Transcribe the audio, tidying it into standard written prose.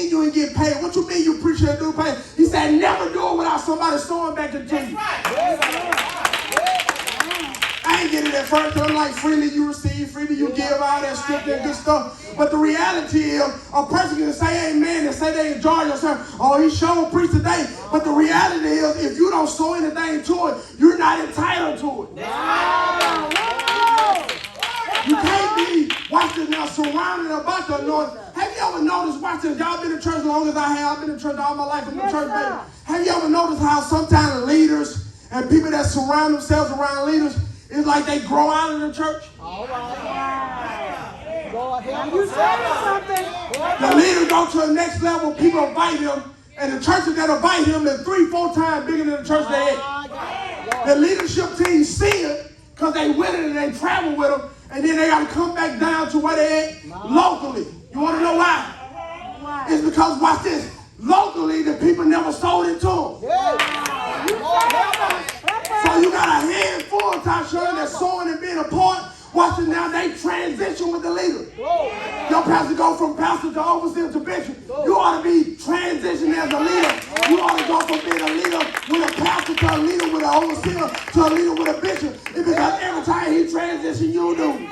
mean you ain't get paid? What you mean you preaching and do pay? He said, never do it without somebody sowing back into you. I ain't getting that first. I'm like, freely you receive, freely you give, all that scripture and good stuff. But the reality is, a person can say amen and say they enjoy yourself. Oh, he sure preached today. But the reality is, if you don't sow anything to it, you're not entitled to it. You can't be, watch this now, surrounded about the anointing. Have you ever noticed, watch this, y'all been in church as long as I have. I've been in church all my life. I'm a church baby. Have you ever noticed how sometimes leaders and people that surround themselves around leaders, it's like they grow out of the church? All right. Go ahead. You saying something? The leader go to the next level, people invite him, and the churches that invite him, they're 3-4 times bigger than the church they at. The leadership team see it because they with it and they travel with them, and then they got to come back down to where they at locally. You want to know why? It's because, watch this, locally the people never sold into them. So you got a handful of Tasha that's sowing and being a part. Watch it now, they transition with the leader. Your pastor go from pastor to overseer to bishop. You ought to be transitioning as a leader. You ought to go from being a leader with a pastor to a leader with an overseer to a leader with a bishop. It's because every time he transitions, you do.